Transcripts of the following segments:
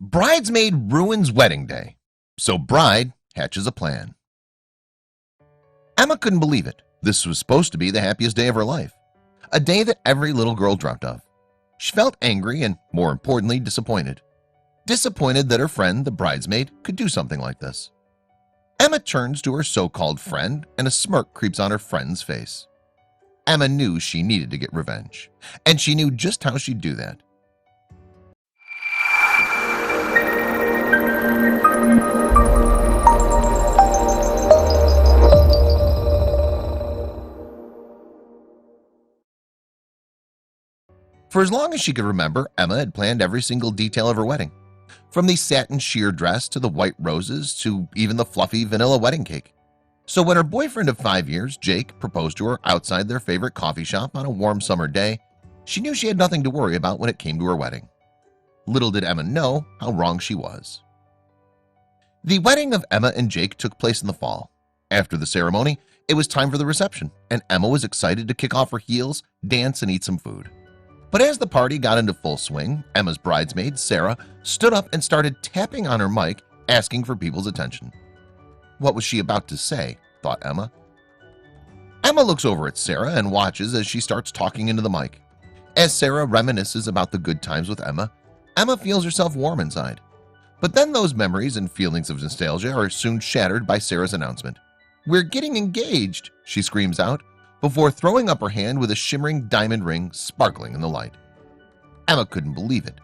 Bridesmaid ruins wedding day, so bride hatches a plan. Emma couldn't believe it. This was supposed to be the happiest day of her life, a day that every little girl dreamt of. She felt angry and, more importantly, disappointed. Disappointed that her friend, the bridesmaid, could do something like this. Emma turns to her so-called friend, and a smirk creeps on her friend's face. Emma knew she needed to get revenge, and she knew just how she'd do that. For as long as she could remember, Emma had planned every single detail of her wedding, from the satin sheer dress to the white roses to even the fluffy vanilla wedding cake. So when her boyfriend of 5 years, Jake, proposed to her outside their favorite coffee shop on a warm summer day, she knew she had nothing to worry about when it came to her wedding. Little did Emma know how wrong she was. The wedding of Emma and Jake took place in the fall. After the ceremony, it was time for the reception, and Emma was excited to kick off her heels, dance, and eat some food. But as the party got into full swing, Emma's bridesmaid, Sarah, stood up and started tapping on her mic, asking for people's attention. What was she about to say? Thought Emma. Emma looks over at Sarah and watches as she starts talking into the mic. As Sarah reminisces about the good times with Emma, Emma feels herself warm inside. But then those memories and feelings of nostalgia are soon shattered by Sarah's announcement. "We're getting engaged," she screams out, before throwing up her hand with a shimmering diamond ring sparkling in the light. Emma couldn't believe it.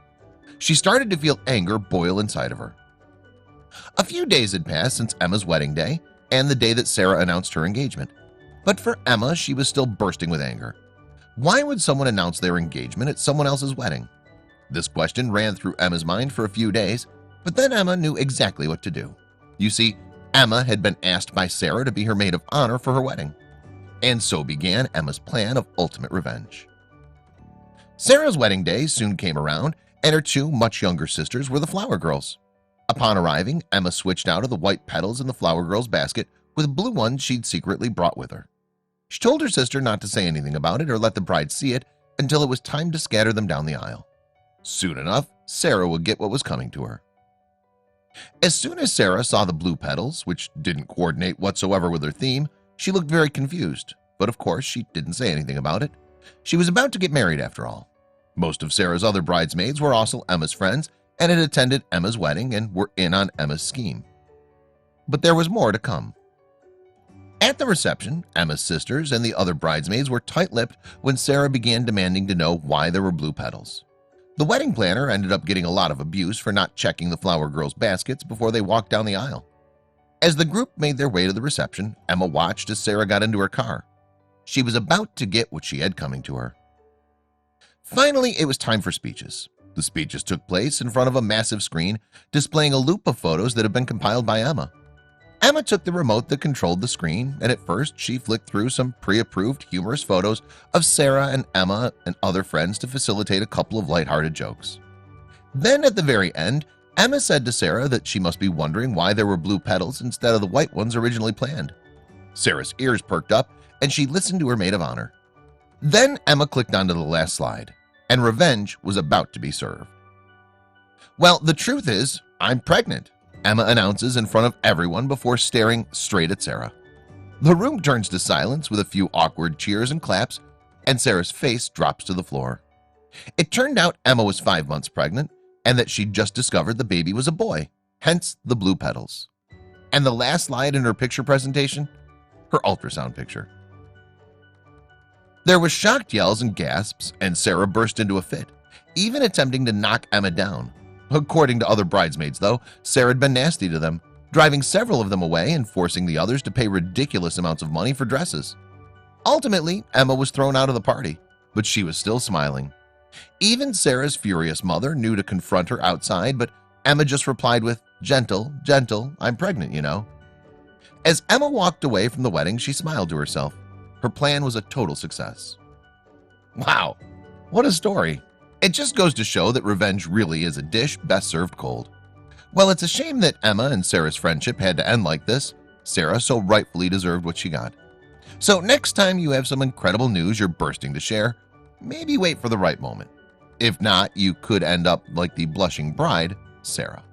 She started to feel anger boil inside of her. A few days had passed since Emma's wedding day and the day that Sarah announced her engagement. But for Emma, she was still bursting with anger. Why would someone announce their engagement at someone else's wedding? This question ran through Emma's mind for a few days, but then Emma knew exactly what to do. You see, Emma had been asked by Sarah to be her maid of honor for her wedding. And so began Emma's plan of ultimate revenge. Sarah's wedding day soon came around, and her two much younger sisters were the flower girls. Upon arriving, Emma switched out of the white petals in the flower girl's basket with blue ones she'd secretly brought with her. She told her sister not to say anything about it or let the bride see it until it was time to scatter them down the aisle. Soon enough, Sarah would get what was coming to her. As soon as Sarah saw the blue petals, which didn't coordinate whatsoever with her theme, she looked very confused, but of course she didn't say anything about it. She was about to get married after all. Most of Sarah's other bridesmaids were also Emma's friends and had attended Emma's wedding and were in on Emma's scheme. But there was more to come. At the reception, Emma's sisters and the other bridesmaids were tight-lipped when Sarah began demanding to know why there were blue petals. The wedding planner ended up getting a lot of abuse for not checking the flower girls' baskets before they walked down the aisle. As the group made their way to the reception, Emma watched as Sarah got into her car. She was about to get what she had coming to her. Finally, it was time for speeches. The speeches took place in front of a massive screen displaying a loop of photos that had been compiled by Emma. Emma took the remote that controlled the screen, and at first she flicked through some pre-approved humorous photos of Sarah and Emma and other friends to facilitate a couple of lighthearted jokes. Then at the very end, Emma said to Sarah that she must be wondering why there were blue petals instead of the white ones originally planned. Sarah's ears perked up and she listened to her maid of honor. Then Emma clicked onto the last slide, and revenge was about to be served. "Well, the truth is, I'm pregnant," Emma announces in front of everyone before staring straight at Sarah. The room turns to silence with a few awkward cheers and claps, and Sarah's face drops to the floor. It turned out Emma was 5 months pregnant and that she'd just discovered the baby was a boy, hence the blue petals. And the last slide in her picture presentation, her ultrasound picture. There was shocked yells and gasps, and Sarah burst into a fit, even attempting to knock Emma down. According to other bridesmaids, though, Sarah had been nasty to them, driving several of them away and forcing the others to pay ridiculous amounts of money for dresses. Ultimately, Emma was thrown out of the party, but she was still smiling. Even Sarah's furious mother knew to confront her outside, but Emma just replied with, "Gentle, gentle, I'm pregnant, you know." As Emma walked away from the wedding, she smiled to herself. Her plan was a total success. Wow, what a story. It just goes to show that revenge really is a dish best served cold. Well, it's a shame that Emma and Sarah's friendship had to end like this. Sarah so rightfully deserved what she got. So next time you have some incredible news you're bursting to share, maybe wait for the right moment. If not, you could end up like the blushing bride Sarah.